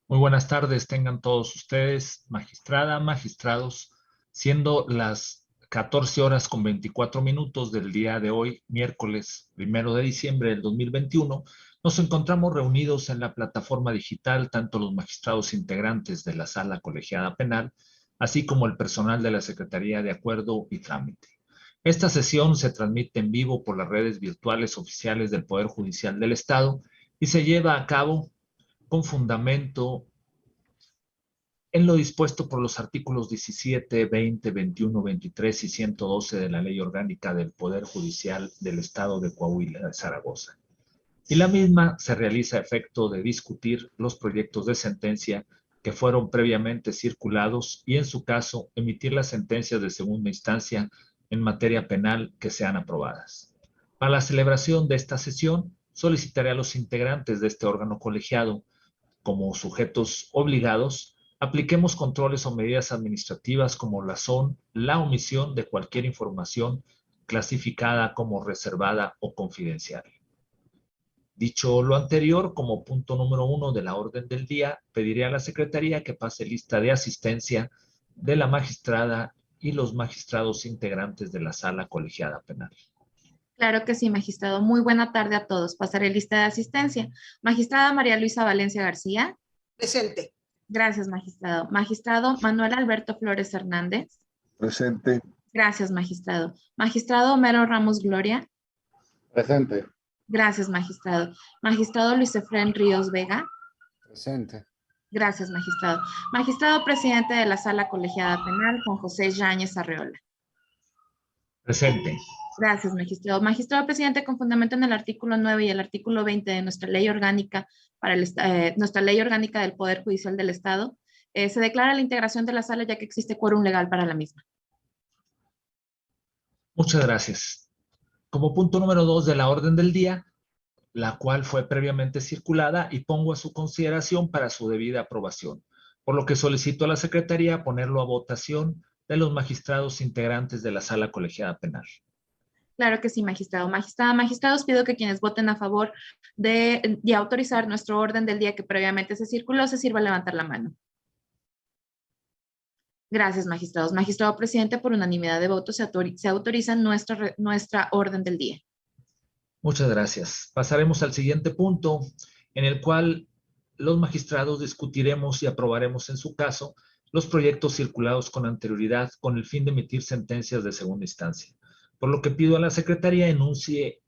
Muy buenas tardes, tengan todos ustedes, magistrada, magistrados, siendo las 14 horas con 24 minutos del día de hoy, miércoles 1 de diciembre del 2021, nos encontramos reunidos en la plataforma digital, tanto los magistrados integrantes de la Sala Colegiada Penal, así como el personal de la Secretaría de Acuerdo y Trámite. Esta sesión se transmite en vivo por las redes virtuales oficiales del Poder Judicial del Estado y se lleva a cabo con fundamento en lo dispuesto por los artículos 17, 20, 21, 23 y 112 de la Ley Orgánica del Poder Judicial del Estado de Coahuila de Zaragoza. Y la misma se realiza a efecto de discutir los proyectos de sentencia que fueron previamente circulados y, en su caso, emitir las sentencias de segunda instancia en materia penal que sean aprobadas. Para la celebración de esta sesión, solicitaré a los integrantes de este órgano colegiado como sujetos obligados, apliquemos controles o medidas administrativas como la son la omisión de cualquier información clasificada como reservada o confidencial. Dicho lo anterior, como punto número 1 de la orden del día, pediré a la Secretaría que pase lista de asistencia de la magistrada y los magistrados integrantes de la Sala Colegiada Penal. Claro que sí, magistrado. Muy buena tarde a todos. Pasaré lista de asistencia. Magistrada María Luisa Valencia García. Presente. Gracias, magistrado. Magistrado Manuel Alberto Flores Hernández. Presente. Gracias, magistrado. Magistrado Homero Ramos Gloria. Presente. Gracias, magistrado. Magistrado Luis Efrén Ríos Vega. Presente. Gracias, magistrado. Magistrado presidente de la Sala Colegiada Penal, Juan José Yáñez Arreola. Presente. Gracias, magistrado. Magistrado presidente, con fundamento en el artículo 9 y el artículo 20 de nuestra ley orgánica nuestra ley orgánica del Poder Judicial del Estado, se declara la integración de la sala ya que existe quórum legal para la misma. Muchas gracias. Como punto número 2 de la orden del día, la cual fue previamente circulada y pongo a su consideración para su debida aprobación, por lo que solicito a la Secretaría ponerlo a votación de los magistrados integrantes de la Sala Colegiada Penal. Claro que sí, magistrado. Magistrados, pido que quienes voten a favor de autorizar nuestro orden del día que previamente se circuló, se sirva a levantar la mano. Gracias, magistrados. Magistrado presidente, por unanimidad de votos se autoriza nuestra orden del día. Muchas gracias. Pasaremos al siguiente punto, en el cual los magistrados discutiremos y aprobaremos en su caso los proyectos circulados con anterioridad con el fin de emitir sentencias de segunda instancia. Por lo que pido a la Secretaría enuncie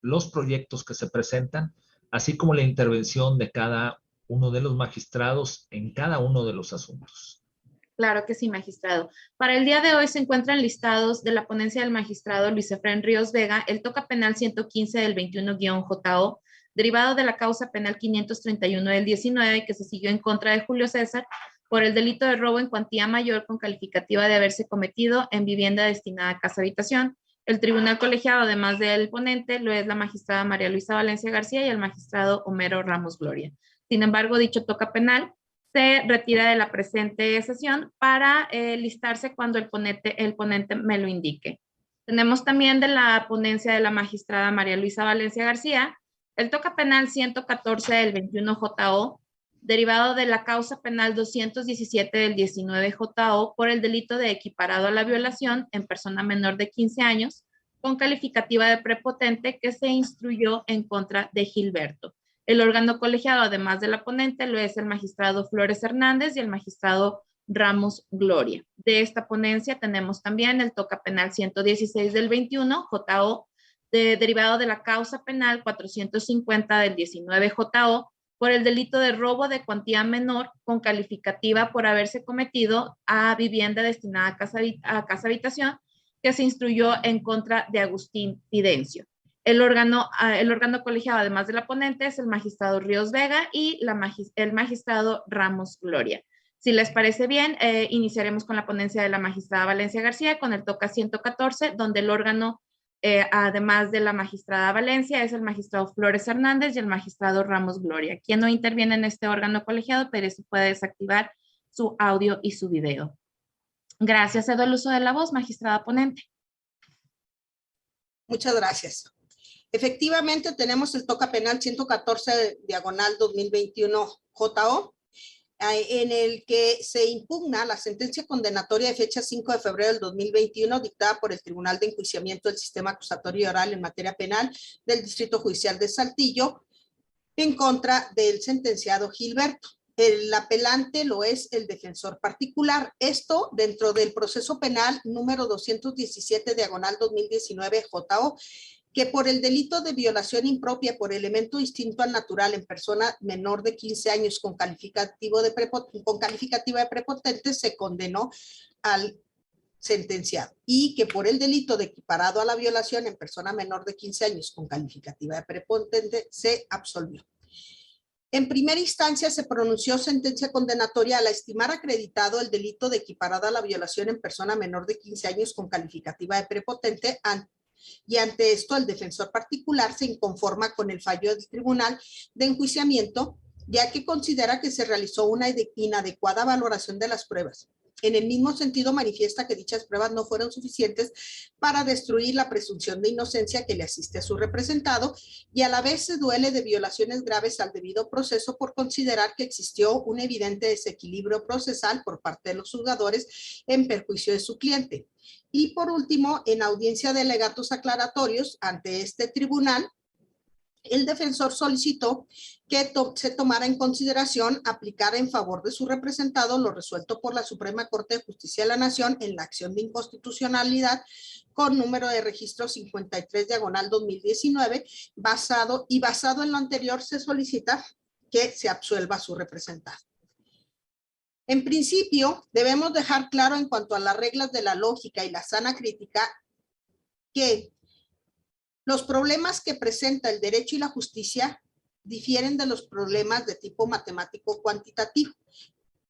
los proyectos que se presentan, así como la intervención de cada uno de los magistrados en cada uno de los asuntos. Claro que sí, magistrado. Para el día de hoy se encuentran listados de la ponencia del magistrado Luis Efrén Ríos Vega, el toca penal 115 del 21-JO, derivado de la causa penal 531 del 19, que se siguió en contra de Julio César por el delito de robo en cuantía mayor con calificativa de haberse cometido en vivienda destinada a casa habitación. El tribunal colegiado, además del ponente, lo es la magistrada María Luisa Valencia García y el magistrado Homero Ramos Gloria. Sin embargo, dicho toca penal se retira de la presente sesión para listarse cuando el ponente me lo indique. Tenemos también de la ponencia de la magistrada María Luisa Valencia García, el toca penal 114 del 21-JO, derivado de la causa penal 217 del 19-JO por el delito de equiparado a la violación en persona menor de 15 años, con calificativa de prepotente que se instruyó en contra de Gilberto. El órgano colegiado, además de la ponente, lo es el magistrado Flores Hernández y el magistrado Ramos Gloria. De esta ponencia tenemos también el toca penal 116 del 21, JO, derivado de la causa penal 450 del 19 JO, por el delito de robo de cuantía menor con calificativa por haberse cometido a vivienda destinada a casa habitación, que se instruyó en contra de Agustín Fidencio. El órgano colegiado, además de la ponente, es el magistrado Ríos Vega y el magistrado Ramos Gloria. Si les parece bien, iniciaremos con la ponencia de la magistrada Valencia García con el toca 114, donde el órgano, además de la magistrada Valencia, es el magistrado Flores Hernández y el magistrado Ramos Gloria. Quien no interviene en este órgano colegiado, pero sí puede desactivar su audio y su video. Gracias. Cedo el uso de la voz, magistrada ponente. Muchas gracias. Efectivamente, tenemos el toca penal 114 diagonal 2021 JO, en el que se impugna la sentencia condenatoria de fecha 5 de febrero del 2021 dictada por el Tribunal de Enjuiciamiento del Sistema Acusatorio y Oral en materia penal del Distrito Judicial de Saltillo en contra del sentenciado Gilberto. El apelante lo es el defensor particular. Esto dentro del proceso penal número 217/2019 JO, que por el delito de violación impropia por elemento distinto al natural en persona menor de 15 años con calificativa de prepotente se condenó al sentenciado, y que por el delito de equiparado a la violación en persona menor de 15 años con calificativa de prepotente se absolvió. En primera instancia se pronunció sentencia condenatoria al estimar acreditado el delito de equiparado a la violación en persona menor de 15 años con calificativa de prepotente, y ante esto el defensor particular se inconforma con el fallo del Tribunal de Enjuiciamiento, ya que considera que se realizó una inadecuada valoración de las pruebas. En el mismo sentido manifiesta que dichas pruebas no fueron suficientes para destruir la presunción de inocencia que le asiste a su representado, y a la vez se duele de violaciones graves al debido proceso por considerar que existió un evidente desequilibrio procesal por parte de los juzgadores en perjuicio de su cliente. Y por último, en audiencia de alegatos aclaratorios ante este tribunal, el defensor solicitó que se tomara en consideración aplicar en favor de su representado lo resuelto por la Suprema Corte de Justicia de la Nación en la acción de inconstitucionalidad con número de registro 53/2019, basado en lo anterior se solicita que se absuelva a su representado. En principio, debemos dejar claro en cuanto a las reglas de la lógica y la sana crítica que los problemas que presenta el derecho y la justicia difieren de los problemas de tipo matemático cuantitativo.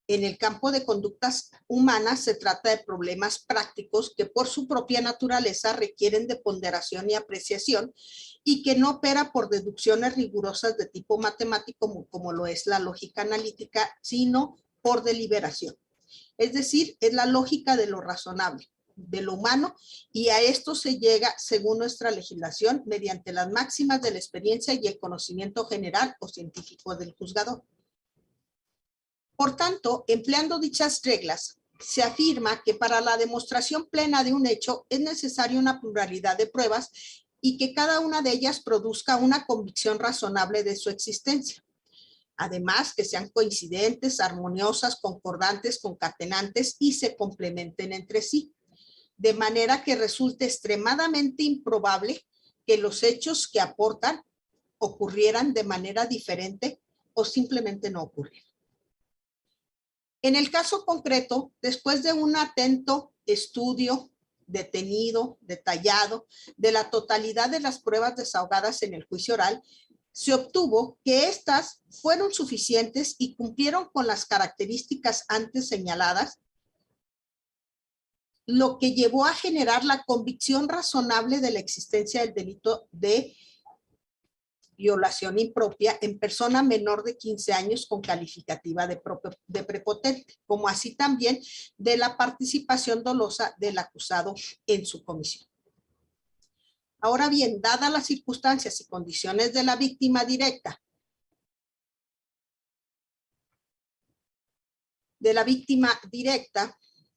En el campo de conductas humanas se trata de problemas prácticos que por su propia naturaleza requieren de ponderación y apreciación y que no opera por deducciones rigurosas de tipo matemático como lo es la lógica analítica, sino por deliberación. Es decir, es la lógica de lo razonable, de lo humano, y a esto se llega, según nuestra legislación, mediante las máximas de la experiencia y el conocimiento general o científico del juzgador. Por tanto, empleando dichas reglas, se afirma que para la demostración plena de un hecho es necesaria una pluralidad de pruebas y que cada una de ellas produzca una convicción razonable de su existencia. Además, que sean coincidentes, armoniosas, concordantes, concatenantes y se complementen entre sí, de manera que resulte extremadamente improbable que los hechos que aportan ocurrieran de manera diferente o simplemente no ocurrieran. En el caso concreto, después de un atento estudio detenido, detallado, de la totalidad de las pruebas desahogadas en el juicio oral, se obtuvo que éstas fueron suficientes y cumplieron con las características antes señaladas, lo que llevó a generar la convicción razonable de la existencia del delito de violación impropia en persona menor de 15 años con calificativa de prepotente, como así también de la participación dolosa del acusado en su comisión. Ahora bien, dadas las circunstancias y condiciones de la víctima directa,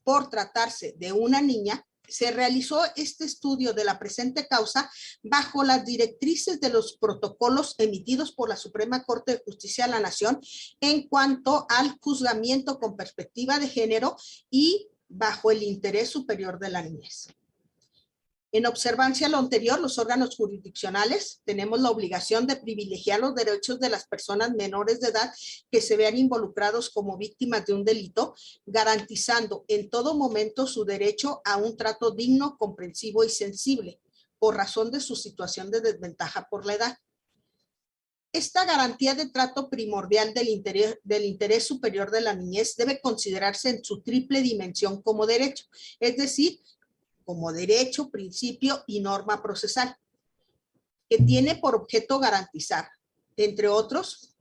por tratarse de una niña, se realizó este estudio de la presente causa bajo las directrices de los protocolos emitidos por la Suprema Corte de Justicia de la Nación en cuanto al juzgamiento con perspectiva de género y bajo el interés superior de la niñez. En observancia a lo anterior, los órganos jurisdiccionales tenemos la obligación de privilegiar los derechos de las personas menores de edad que se vean involucrados como víctimas de un delito, garantizando en todo momento su derecho a un trato digno, comprensivo y sensible, por razón de su situación de desventaja por la edad. Esta garantía de trato primordial del interés superior de la niñez debe considerarse en su triple dimensión como derecho, es decir, como derecho, principio y norma procesal, que tiene por objeto garantizar, entre otros,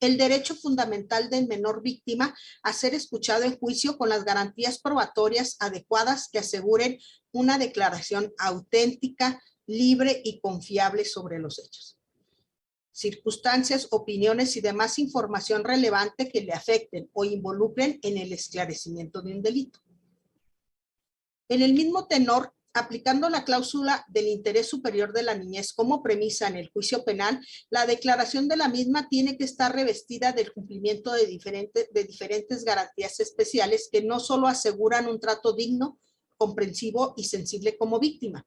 el derecho fundamental del menor víctima a ser escuchado en juicio con las garantías probatorias adecuadas que aseguren una declaración auténtica, libre y confiable sobre los hechos. circunstancias, opiniones y demás información relevante que le afecten o involucren en el esclarecimiento de un delito. En el mismo tenor, aplicando la cláusula del interés superior de la niñez como premisa en el juicio penal, la declaración de la misma tiene que estar revestida del cumplimiento de diferentes garantías especiales que no solo aseguran un trato digno, comprensivo y sensible como víctima,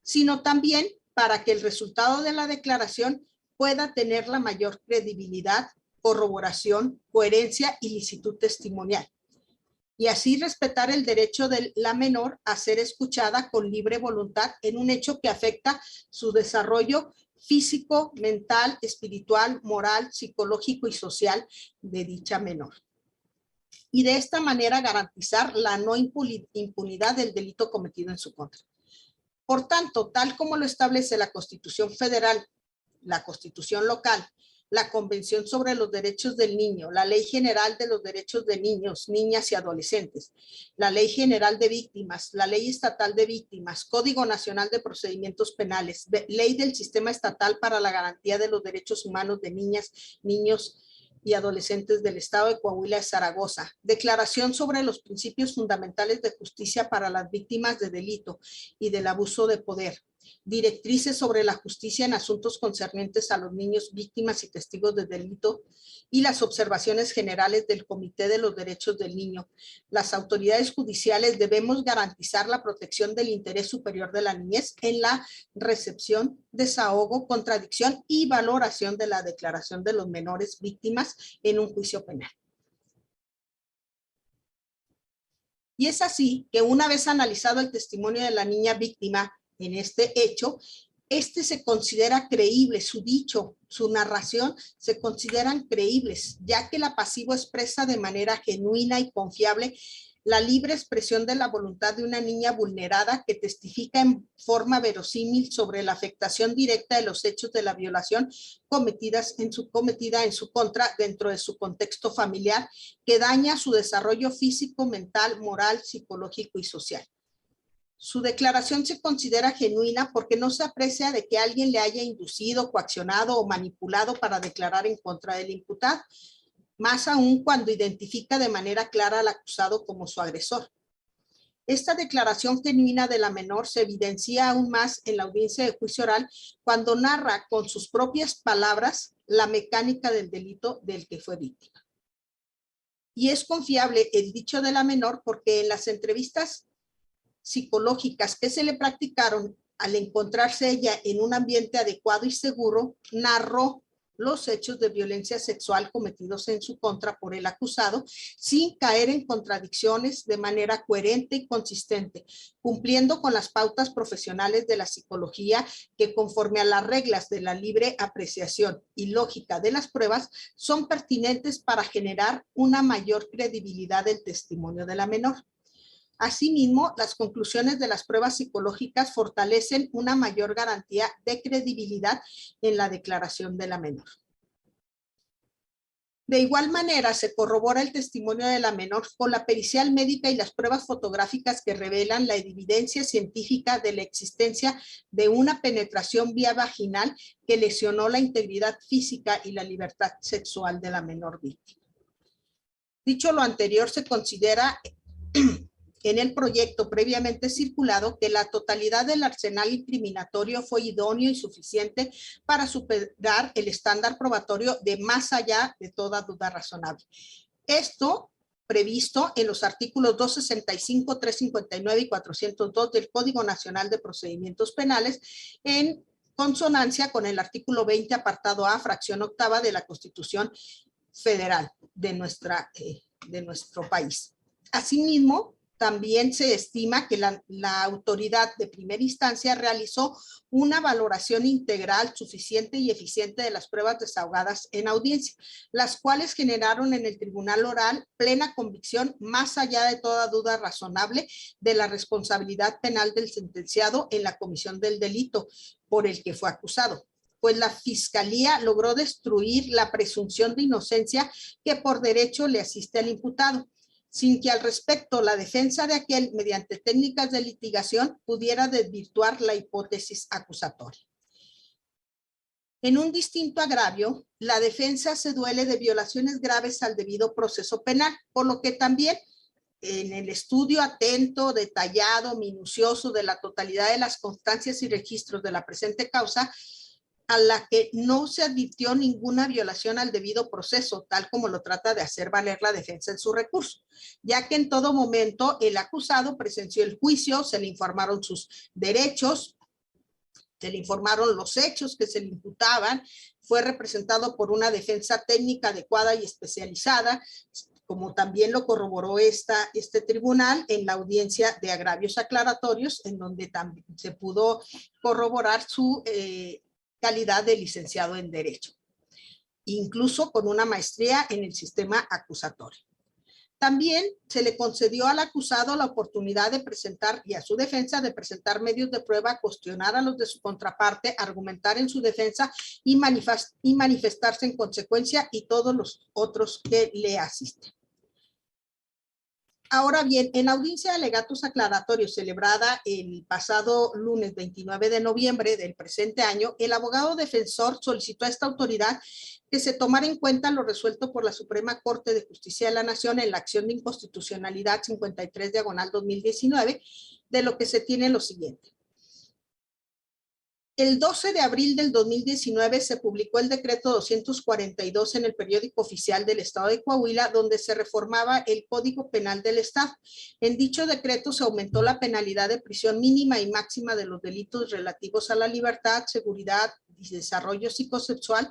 sino también para que el resultado de la declaración pueda tener la mayor credibilidad, corroboración, coherencia y licitud testimonial, y así respetar el derecho de la menor a ser escuchada con libre voluntad en un hecho que afecta su desarrollo físico, mental, espiritual, moral, psicológico y social de dicha menor. Y de esta manera garantizar la no impunidad del delito cometido en su contra. Por tanto, tal como lo establece la Constitución Federal, la Constitución local, la Convención sobre los Derechos del Niño, la Ley General de los Derechos de Niños, Niñas y Adolescentes, la Ley General de Víctimas, la Ley Estatal de Víctimas, Código Nacional de Procedimientos Penales, Ley del Sistema Estatal para la Garantía de los Derechos Humanos de Niñas, Niños y Adolescentes del Estado de Coahuila de Zaragoza, Declaración sobre los Principios Fundamentales de Justicia para las Víctimas de Delito y del Abuso de Poder, Directrices sobre la justicia en asuntos concernientes a los niños víctimas y testigos de delito y las observaciones generales del Comité de los Derechos del Niño. Las autoridades judiciales debemos garantizar la protección del interés superior de la niñez en la recepción, desahogo, contradicción y valoración de la declaración de los menores víctimas en un juicio penal. Y es así que una vez analizado el testimonio de la niña víctima en este hecho, se considera creíble, su dicho, su narración se consideran creíbles, ya que la pasivo expresa de manera genuina y confiable la libre expresión de la voluntad de una niña vulnerada que testifica en forma verosímil sobre la afectación directa de los hechos de la violación cometida en su contra dentro de su contexto familiar, que daña su desarrollo físico, mental, moral, psicológico y social. Su declaración se considera genuina porque no se aprecia de que alguien le haya inducido, coaccionado o manipulado para declarar en contra del imputado, más aún cuando identifica de manera clara al acusado como su agresor. Esta declaración genuina de la menor se evidencia aún más en la audiencia de juicio oral cuando narra con sus propias palabras la mecánica del delito del que fue víctima. Y es confiable el dicho de la menor porque en las entrevistas psicológicas que se le practicaron al encontrarse ella en un ambiente adecuado y seguro, narró los hechos de violencia sexual cometidos en su contra por el acusado sin caer en contradicciones, de manera coherente y consistente, cumpliendo con las pautas profesionales de la psicología que, conforme a las reglas de la libre apreciación y lógica de las pruebas, son pertinentes para generar una mayor credibilidad del testimonio de la menor. Asimismo, las conclusiones de las pruebas psicológicas fortalecen una mayor garantía de credibilidad en la declaración de la menor. De igual manera, se corrobora el testimonio de la menor con la pericial médica y las pruebas fotográficas que revelan la evidencia científica de la existencia de una penetración vía vaginal que lesionó la integridad física y la libertad sexual de la menor víctima. Dicho lo anterior, se considera en el proyecto previamente circulado que la totalidad del arsenal incriminatorio fue idóneo y suficiente para superar el estándar probatorio de más allá de toda duda razonable. Esto previsto en los artículos 265, 359 y 402 del Código Nacional de Procedimientos Penales, en consonancia con el artículo 20, apartado A, fracción octava de la Constitución Federal de nuestro país. Asimismo, también se estima que la autoridad de primera instancia realizó una valoración integral, suficiente y eficiente de las pruebas desahogadas en audiencia, las cuales generaron en el tribunal oral plena convicción, más allá de toda duda razonable, de la responsabilidad penal del sentenciado en la comisión del delito por el que fue acusado, pues la Fiscalía logró destruir la presunción de inocencia que por derecho le asiste al imputado, sin que al respecto la defensa de aquel, mediante técnicas de litigación, pudiera desvirtuar la hipótesis acusatoria. En un distinto agravio, la defensa se duele de violaciones graves al debido proceso penal, por lo que también en el estudio atento, detallado, minucioso de la totalidad de las constancias y registros de la presente causa, a la que no se advirtió ninguna violación al debido proceso, tal como lo trata de hacer valer la defensa en su recurso, ya que en todo momento el acusado presenció el juicio, se le informaron sus derechos, se le informaron los hechos que se le imputaban, fue representado por una defensa técnica adecuada y especializada, como también lo corroboró este tribunal en la audiencia de agravios aclaratorios, en donde también se pudo corroborar su calidad de licenciado en Derecho, incluso con una maestría en el sistema acusatorio. También se le concedió al acusado la oportunidad de presentar, y a su defensa, de presentar medios de prueba, cuestionar a los de su contraparte, argumentar en su defensa y manifestarse en consecuencia, y todos los otros que le asisten. Ahora bien, en audiencia de alegatos aclaratorios celebrada el pasado lunes 29 de noviembre del presente año, el abogado defensor solicitó a esta autoridad que se tomara en cuenta lo resuelto por la Suprema Corte de Justicia de la Nación en la acción de inconstitucionalidad 53/2019, de lo que se tiene lo siguiente. El 12 de abril del 2019 se publicó el decreto 242 en el periódico oficial del Estado de Coahuila, donde se reformaba el Código Penal del Estado. En dicho decreto se aumentó la penalidad de prisión mínima y máxima de los delitos relativos a la libertad, seguridad y desarrollo psicosexual,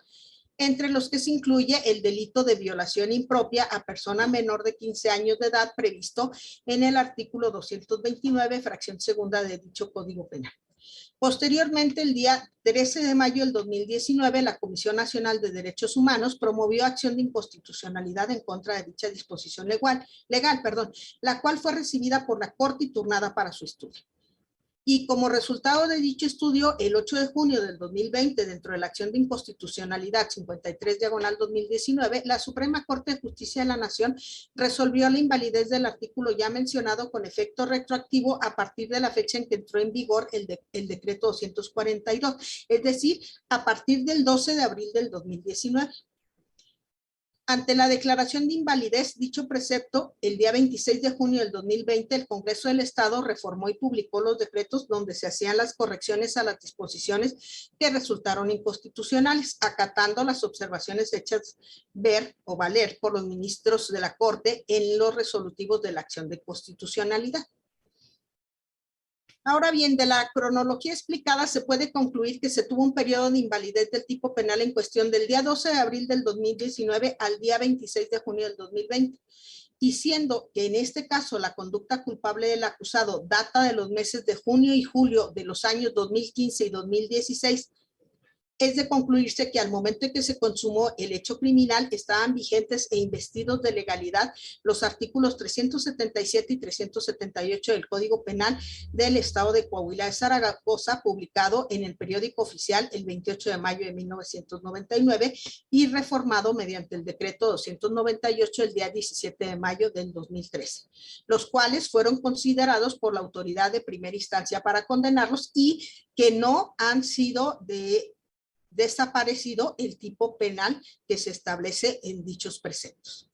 entre los que se incluye el delito de violación impropia a persona menor de 15 años de edad previsto en el artículo 229, fracción segunda de dicho Código Penal. Posteriormente, el día 13 de mayo del 2019, la Comisión Nacional de Derechos Humanos promovió acción de inconstitucionalidad en contra de dicha disposición legal, la cual fue recibida por la Corte y turnada para su estudio. Y como resultado de dicho estudio, el 8 de junio del 2020, dentro de la acción de inconstitucionalidad 53/2019, la Suprema Corte de Justicia de la Nación resolvió la invalidez del artículo ya mencionado con efecto retroactivo a partir de la fecha en que entró en vigor el decreto 242, es decir, a partir del 12 de abril del 2019. Ante la declaración de invalidez, dicho precepto, el día 26 de junio del 2020, el Congreso del Estado reformó y publicó los decretos donde se hacían las correcciones a las disposiciones que resultaron inconstitucionales, acatando las observaciones hechas ver o valer por los ministros de la Corte en los resolutivos de la acción de constitucionalidad. Ahora bien, de la cronología explicada se puede concluir que se tuvo un periodo de invalidez del tipo penal en cuestión del día 12 de abril del 2019 al día 26 de junio del 2020. Y siendo que en este caso la conducta culpable del acusado data de los meses de junio y julio de los años 2015 y 2016, es de concluirse que al momento en que se consumó el hecho criminal estaban vigentes e investidos de legalidad los artículos 377 y 378 del Código Penal del Estado de Coahuila de Zaragoza, publicado en el periódico oficial el 28 de mayo de 1999 y reformado mediante el decreto 298 el día 17 de mayo del 2013, los cuales fueron considerados por la autoridad de primera instancia para condenarlos y que no han sido desaparecido el tipo penal que se establece en dichos preceptos.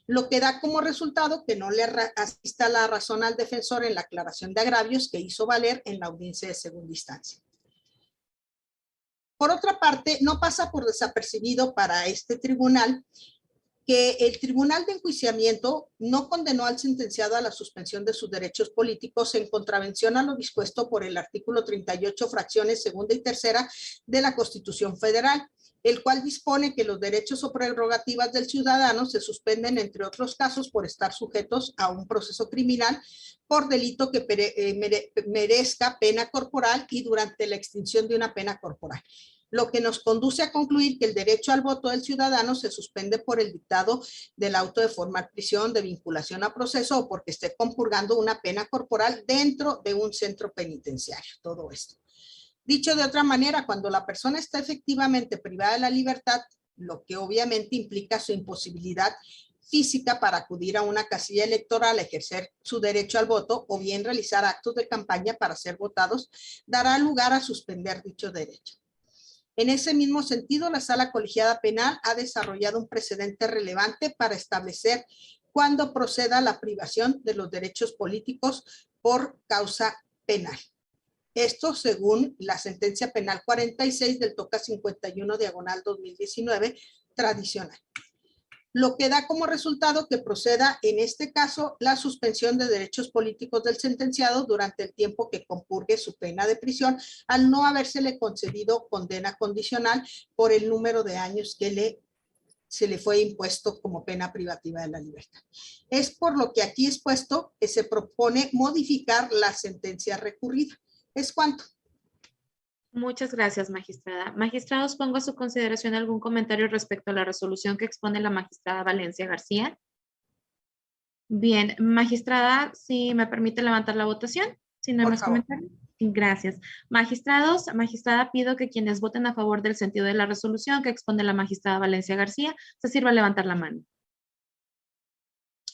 Lo que da como resultado que no le asista la razón al defensor en la aclaración de agravios que hizo valer en la audiencia de segunda instancia. Por otra parte, no pasa por desapercibido para este tribunal que el Tribunal de Enjuiciamiento no condenó al sentenciado a la suspensión de sus derechos políticos en contravención a lo dispuesto por el artículo 38, fracciones segunda y tercera de la Constitución Federal, el cual dispone que los derechos o prerrogativas del ciudadano se suspenden, entre otros casos, por estar sujetos a un proceso criminal por delito que merezca pena corporal y durante la extinción de una pena corporal, lo que nos conduce a concluir que el derecho al voto del ciudadano se suspende por el dictado del auto de formar prisión, de vinculación a proceso o porque esté compurgando una pena corporal dentro de un centro penitenciario. Todo esto. Dicho de otra manera, cuando la persona está efectivamente privada de la libertad, lo que obviamente implica su imposibilidad física para acudir a una casilla electoral a ejercer su derecho al voto o bien realizar actos de campaña para ser votados, dará lugar a suspender dicho derecho. En ese mismo sentido, la Sala Colegiada Penal ha desarrollado un precedente relevante para establecer cuándo proceda la privación de los derechos políticos por causa penal. Esto según la sentencia penal 46 del TOCA 51/2019 tradicional. Lo que da como resultado que proceda en este caso la suspensión de derechos políticos del sentenciado durante el tiempo que compurgue su pena de prisión al no habérsele concedido condena condicional por el número de años que se le fue impuesto como pena privativa de la libertad. Es por lo que aquí expuesto que se propone modificar la sentencia recurrida. ¿Es cuánto? Muchas gracias, magistrada. Magistrados, pongo a su consideración algún comentario respecto a la resolución que expone la magistrada Valencia García. Bien, magistrada, si me permite levantar la votación, si no hay más comentarios. Gracias. Magistrados, magistrada, pido que quienes voten a favor del sentido de la resolución que expone la magistrada Valencia García, se sirva a levantar la mano.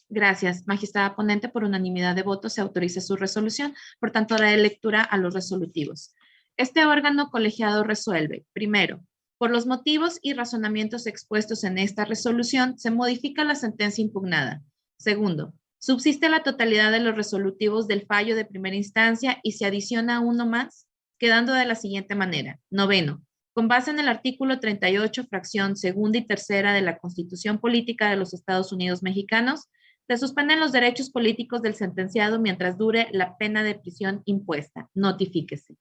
Gracias. Magistrada ponente, por unanimidad de votos se autoriza su resolución, por tanto, daré lectura a los resolutivos. Este órgano colegiado resuelve, primero, por los motivos y razonamientos expuestos en esta resolución, se modifica la sentencia impugnada. Segundo, subsiste la totalidad de los resolutivos del fallo de primera instancia y se adiciona uno más, quedando de la siguiente manera. Noveno, con base en el artículo 38, fracción segunda y tercera de la Constitución Política de los Estados Unidos Mexicanos, se suspenden los derechos políticos del sentenciado mientras dure la pena de prisión impuesta. Notifíquese.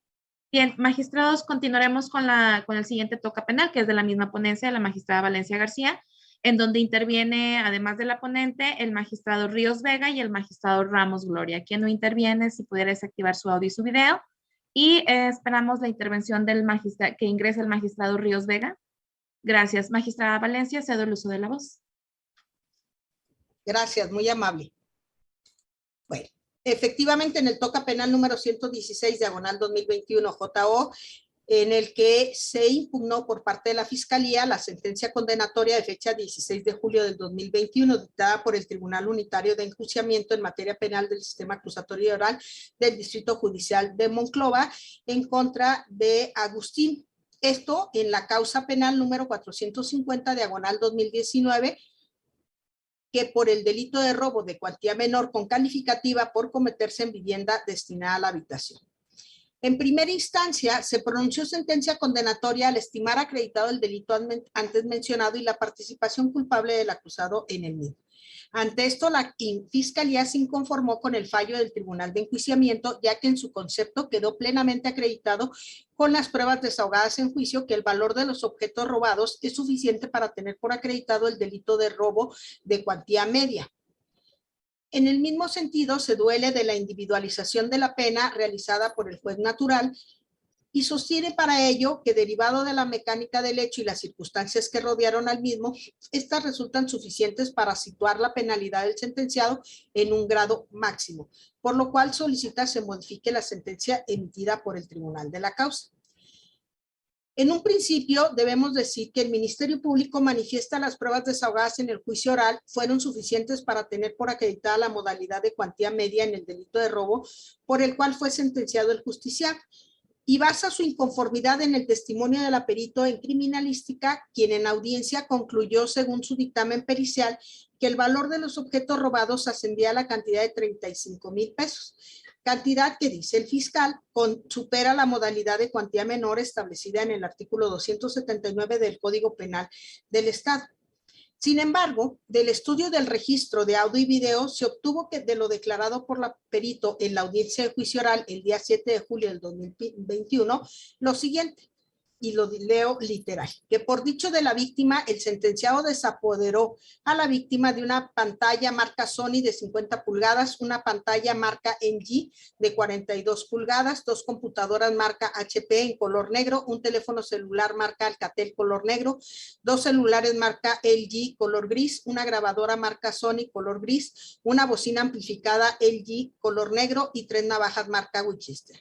Bien, magistrados, continuaremos con el siguiente toca penal, que es de la misma ponencia de la magistrada Valencia García, en donde interviene, además de la ponente, el magistrado Ríos Vega y el magistrado Ramos Gloria. Quien no interviene, si pudiera desactivar su audio y su video. Y esperamos la intervención del magistrado, que ingrese el magistrado Ríos Vega. Gracias. Magistrada Valencia, cedo el uso de la voz. Gracias, muy amable. Bueno. Efectivamente, en el toca penal número 116/2021 JO, en el que se impugnó por parte de la Fiscalía la sentencia condenatoria de fecha 16 de julio del 2021, dictada por el Tribunal Unitario de Enjuiciamiento en materia penal del Sistema Acusatorio Oral del Distrito Judicial de Monclova, en contra de Agustín. Esto en la causa penal número 450/2019, que por el delito de robo de cuantía menor con calificativa por cometerse en vivienda destinada a la habitación. En primera instancia, se pronunció sentencia condenatoria al estimar acreditado el delito antes mencionado y la participación culpable del acusado en el mismo. Ante esto, la Fiscalía se inconformó con el fallo del Tribunal de Enjuiciamiento, ya que en su concepto quedó plenamente acreditado con las pruebas desahogadas en juicio que el valor de los objetos robados es suficiente para tener por acreditado el delito de robo de cuantía media. En el mismo sentido, se duele de la individualización de la pena realizada por el juez natural y sostiene para ello que, derivado de la mecánica del hecho y las circunstancias que rodearon al mismo, estas resultan suficientes para situar la penalidad del sentenciado en un grado máximo, por lo cual solicita se modifique la sentencia emitida por el tribunal de la causa. En un principio, debemos decir que el Ministerio Público manifiesta las pruebas desahogadas en el juicio oral fueron suficientes para tener por acreditada la modalidad de cuantía media en el delito de robo por el cual fue sentenciado el justiciado, y basa su inconformidad en el testimonio del perito en criminalística, quien en audiencia concluyó, según su dictamen pericial, que el valor de los objetos robados ascendía a la cantidad de 35,000 pesos, cantidad que, dice el fiscal, supera la modalidad de cuantía menor establecida en el artículo 279 del Código Penal del Estado. Sin embargo, del estudio del registro de audio y video se obtuvo que de lo declarado por la perito en la audiencia de juicio oral el día 7 de julio del 2021, lo siguiente, y lo leo literal, que por dicho de la víctima, el sentenciado desapoderó a la víctima de una pantalla marca Sony de 50 pulgadas, una pantalla marca LG de 42 pulgadas, 2 computadoras marca HP en color negro, un teléfono celular marca Alcatel color negro, 2 celulares marca LG color gris, una grabadora marca Sony color gris, una bocina amplificada LG color negro y 3 navajas marca Winchester.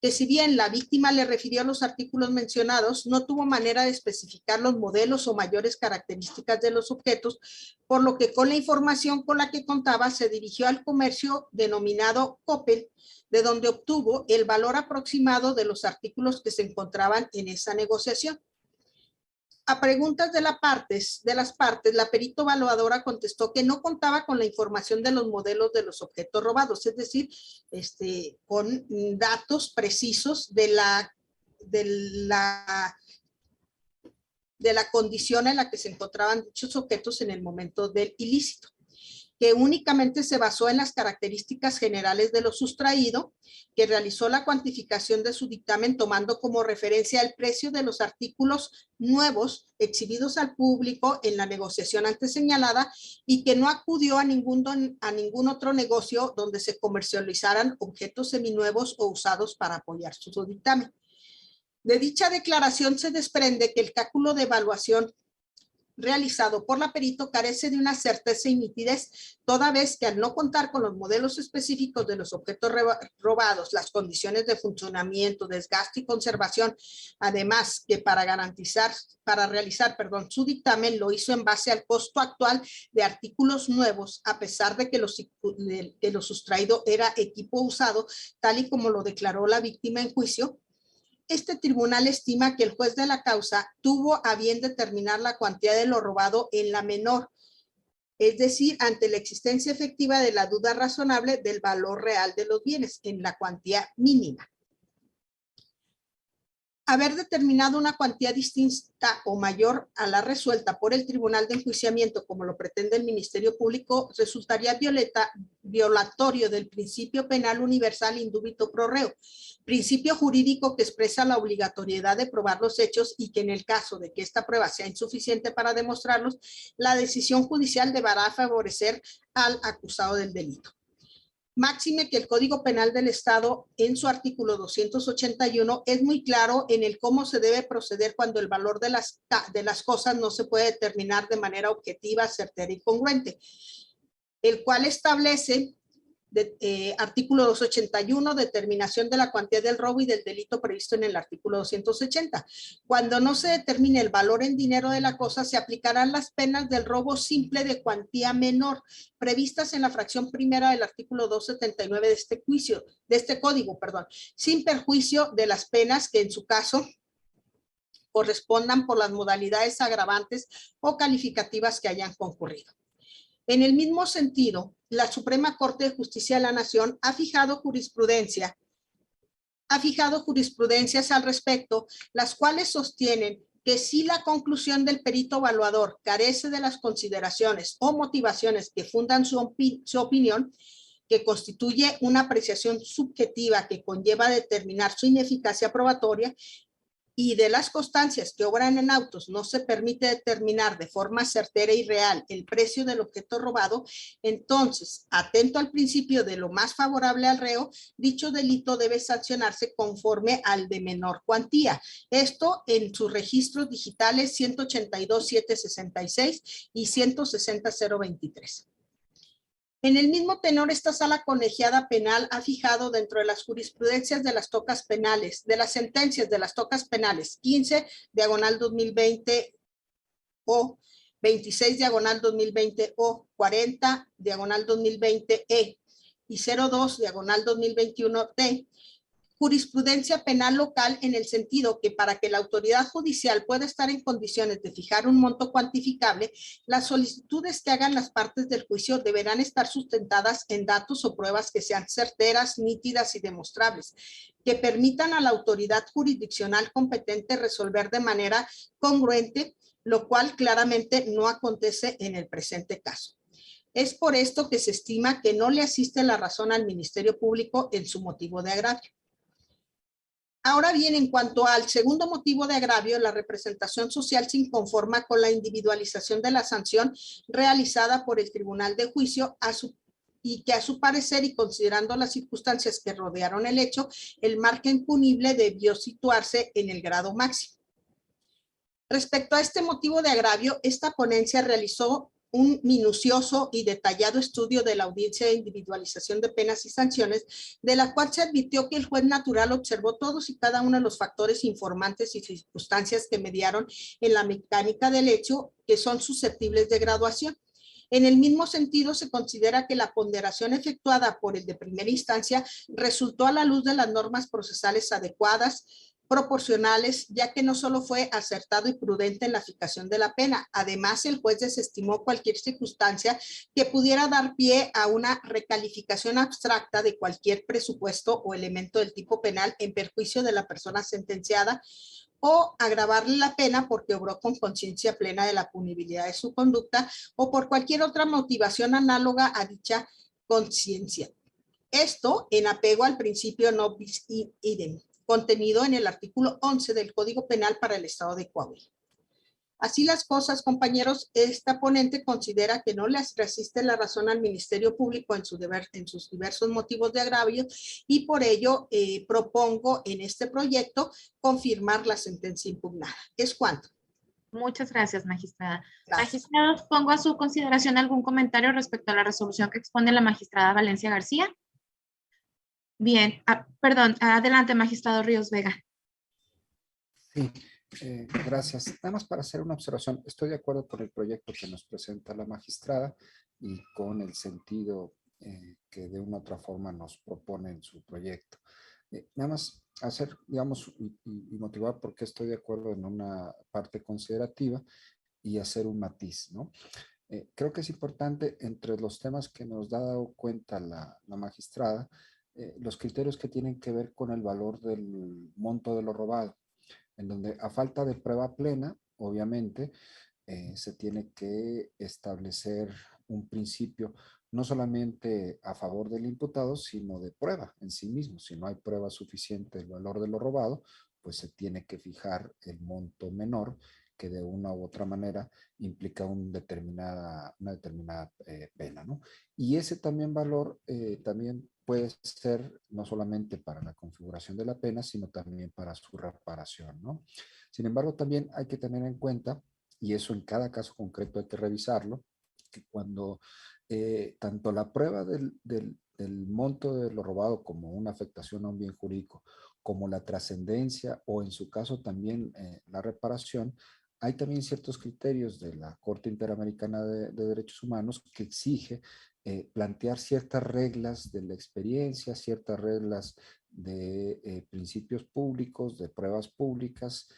que si bien la víctima le refirió los artículos mencionados, no tuvo manera de especificar los modelos o mayores características de los objetos, por lo que con la información con la que contaba se dirigió al comercio denominado Coppel, de donde obtuvo el valor aproximado de los artículos que se encontraban en esa negociación. A preguntas de las partes, la perito evaluadora contestó que no contaba con la información de los modelos de los objetos robados, es decir, con datos precisos de la condición en la que se encontraban dichos objetos en el momento del ilícito, que únicamente se basó en las características generales de lo sustraído, que realizó la cuantificación de su dictamen tomando como referencia el precio de los artículos nuevos exhibidos al público en la negociación antes señalada y que no acudió a ningún otro negocio donde se comercializaran objetos seminuevos o usados para apoyar su dictamen. De dicha declaración se desprende que el cálculo de evaluación realizado por la perito carece de una certeza y nitidez, toda vez que al no contar con los modelos específicos de los objetos robados, las condiciones de funcionamiento, desgaste y conservación, además que para realizar su dictamen lo hizo en base al costo actual de artículos nuevos, a pesar de que lo sustraído era equipo usado, tal y como lo declaró la víctima en juicio. Este tribunal estima que el juez de la causa tuvo a bien determinar la cuantía de lo robado en la menor, es decir, ante la existencia efectiva de la duda razonable del valor real de los bienes en la cuantía mínima. Haber determinado una cuantía distinta o mayor a la resuelta por el Tribunal de Enjuiciamiento, como lo pretende el Ministerio Público, resultaría violatorio del principio penal universal indubito pro reo, principio jurídico que expresa la obligatoriedad de probar los hechos y que en el caso de que esta prueba sea insuficiente para demostrarlos, la decisión judicial deberá favorecer al acusado del delito. Máxime que el Código Penal del Estado, en su artículo 281, es muy claro en el cómo se debe proceder cuando el valor de las cosas no se puede determinar de manera objetiva, certera y congruente, el cual establece, artículo 281, determinación de la cuantía del robo y del delito previsto en el artículo 280. Cuando no se determine el valor en dinero de la cosa, se aplicarán las penas del robo simple de cuantía menor, previstas en la fracción primera del artículo 279 de este código, sin perjuicio de las penas que en su caso correspondan por las modalidades agravantes o calificativas que hayan concurrido. En el mismo sentido, la Suprema Corte de Justicia de la Nación ha fijado jurisprudencias al respecto, las cuales sostienen que si la conclusión del perito evaluador carece de las consideraciones o motivaciones que fundan su opinión, que constituye una apreciación subjetiva que conlleva determinar su ineficacia probatoria, y de las constancias que obran en autos no se permite determinar de forma certera y real el precio del objeto robado, entonces, atento al principio de lo más favorable al reo, dicho delito debe sancionarse conforme al de menor cuantía. Esto en sus registros digitales 182.766 y 160.023. En el mismo tenor, esta sala colegiada penal ha fijado dentro de las jurisprudencias de las tocas penales, de las sentencias de las tocas penales 15, diagonal 2020 o 26, diagonal 2020 o 40, diagonal 2020 e y 02, diagonal 2021 d, jurisprudencia penal local en el sentido que para que la autoridad judicial pueda estar en condiciones de fijar un monto cuantificable, las solicitudes que hagan las partes del juicio deberán estar sustentadas en datos o pruebas que sean certeras, nítidas y demostrables, que permitan a la autoridad jurisdiccional competente resolver de manera congruente, lo cual claramente no acontece en el presente caso. Es por esto que se estima que no le asiste la razón al Ministerio Público en su motivo de agravio. Ahora bien, en cuanto al segundo motivo de agravio, la representación social se inconforma con la individualización de la sanción realizada por el Tribunal de Juicio y que a su parecer y considerando las circunstancias que rodearon el hecho, el margen punible debió situarse en el grado máximo. Respecto a este motivo de agravio, esta ponencia realizó un minucioso y detallado estudio de la audiencia de individualización de penas y sanciones, de la cual se advirtió que el juez natural observó todos y cada uno de los factores informantes y circunstancias que mediaron en la mecánica del hecho que son susceptibles de graduación. En el mismo sentido, se considera que la ponderación efectuada por el de primera instancia resultó a la luz de las normas procesales adecuadas, proporcionales, ya que no solo fue acertado y prudente en la fijación de la pena, además el juez desestimó cualquier circunstancia que pudiera dar pie a una recalificación abstracta de cualquier presupuesto o elemento del tipo penal en perjuicio de la persona sentenciada, o agravarle la pena porque obró con conciencia plena de la punibilidad de su conducta o por cualquier otra motivación análoga a dicha conciencia. Esto en apego al principio no bis idem, contenido en el artículo 11 del Código Penal para el Estado de Coahuila. Así las cosas, compañeros, esta ponente considera que no les resiste la razón al Ministerio Público en sus diversos motivos de agravio y por ello propongo en este proyecto confirmar la sentencia impugnada. ¿Es cuánto? Muchas gracias, magistrada. Gracias. Magistrados, pongo a su consideración algún comentario respecto a la resolución que expone la magistrada Valencia García. Bien, perdón, adelante, magistrado Ríos Vega. Sí, gracias. Nada más para hacer una observación. Estoy de acuerdo con el proyecto que nos presenta la magistrada y con el sentido que de una u otra forma nos propone en su proyecto. Nada más hacer, digamos, y motivar por qué estoy de acuerdo en una parte considerativa y hacer un matiz, ¿no? Creo que es importante entre los temas que nos da cuenta la magistrada, los criterios que tienen que ver con el valor del monto de lo robado, en donde a falta de prueba plena, obviamente, se tiene que establecer un principio no solamente a favor del imputado, sino de prueba en sí mismo. Si no hay prueba suficiente del valor de lo robado, pues se tiene que fijar el monto menor que de una u otra manera implica una determinada pena, ¿no? Y ese también valor también puede ser no solamente para la configuración de la pena, sino también para su reparación, ¿no? Sin embargo, también hay que tener en cuenta, y eso en cada caso concreto hay que revisarlo, que cuando tanto la prueba del monto de lo robado como una afectación a un bien jurídico, como la trascendencia o en su caso también la reparación, hay también ciertos criterios de la Corte Interamericana de Derechos Humanos que exige plantear ciertas reglas de la experiencia, ciertas reglas de principios públicos, de pruebas públicas,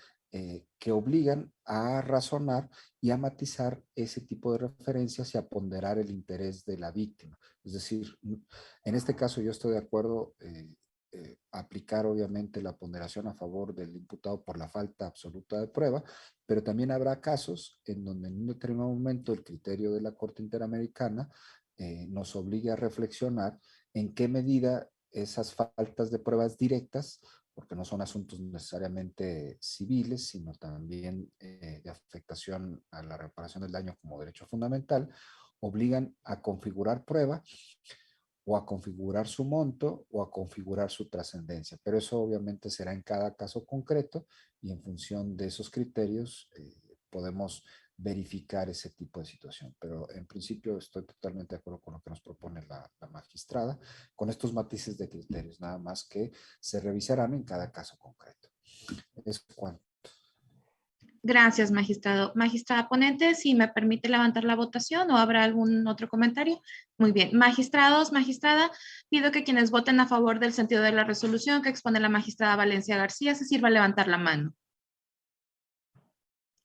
que obligan a razonar y a matizar ese tipo de referencias y a ponderar el interés de la víctima. Es decir, en este caso yo estoy de acuerdo aplicar obviamente la ponderación a favor del imputado por la falta absoluta de prueba, pero también habrá casos en donde en un determinado momento el criterio de la Corte Interamericana nos obligue a reflexionar en qué medida esas faltas de pruebas directas, porque no son asuntos necesariamente civiles, sino también de afectación a la reparación del daño como derecho fundamental, obligan a configurar prueba o a configurar su monto o a configurar su trascendencia. Pero eso obviamente será en cada caso concreto y en función de esos criterios podemos verificar ese tipo de situación. Pero en principio estoy totalmente de acuerdo con lo que nos propone la magistrada, con estos matices de criterios, nada más que se revisarán en cada caso concreto. Es cuanto. Gracias, magistrado. Magistrada ponente, si me permite levantar la votación o habrá algún otro comentario. Muy bien. Magistrados, magistrada, pido que quienes voten a favor del sentido de la resolución que expone la magistrada Valencia García se sirva a levantar la mano.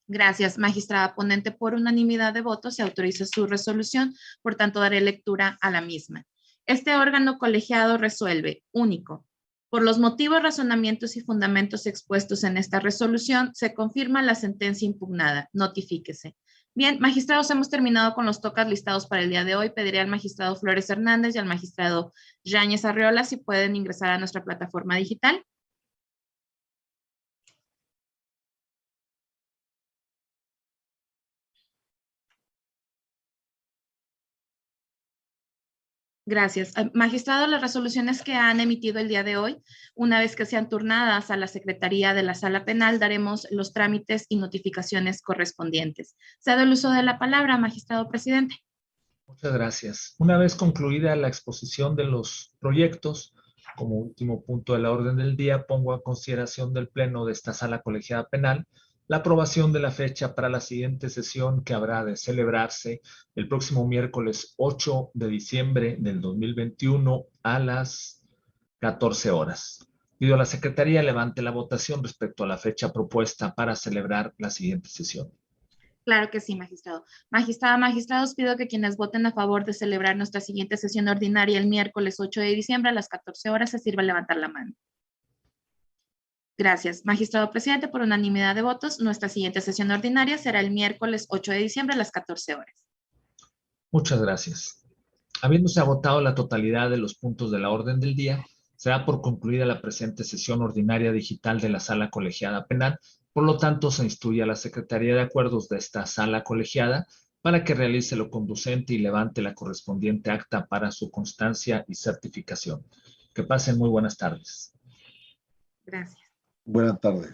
Gracias, magistrada ponente. Por unanimidad de votos se autoriza su resolución, por tanto daré lectura a la misma. Este órgano colegiado resuelve, único, por los motivos, razonamientos y fundamentos expuestos en esta resolución, se confirma la sentencia impugnada. Notifíquese. Bien, magistrados, hemos terminado con los tocas listados para el día de hoy. Pediré al magistrado Flores Hernández y al magistrado Yáñez Arriola si pueden ingresar a nuestra plataforma digital. Gracias. Magistrado, las resoluciones que han emitido el día de hoy, una vez que sean turnadas a la Secretaría de la Sala Penal, daremos los trámites y notificaciones correspondientes. Cedo el uso de la palabra, magistrado presidente. Muchas gracias. Una vez concluida la exposición de los proyectos, como último punto de la orden del día, pongo a consideración del Pleno de esta Sala Colegiada Penal la aprobación de la fecha para la siguiente sesión que habrá de celebrarse el próximo miércoles 8 de diciembre del 2021 a las 14 horas. Pido a la Secretaría levante la votación respecto a la fecha propuesta para celebrar la siguiente sesión. Claro que sí, magistrado. Magistrada, magistrados, pido que quienes voten a favor de celebrar nuestra siguiente sesión ordinaria el miércoles 8 de diciembre a las 14 horas se sirva levantar la mano. Gracias. Magistrado presidente, por unanimidad de votos, nuestra siguiente sesión ordinaria será el miércoles 8 de diciembre a las 14 horas. Muchas gracias. Habiéndose agotado la totalidad de los puntos de la orden del día, se da por concluida la presente sesión ordinaria digital de la Sala Colegiada Penal. Por lo tanto, se instruye a la Secretaría de Acuerdos de esta Sala Colegiada para que realice lo conducente y levante la correspondiente acta para su constancia y certificación. Que pasen muy buenas tardes. Gracias. Buenas tardes.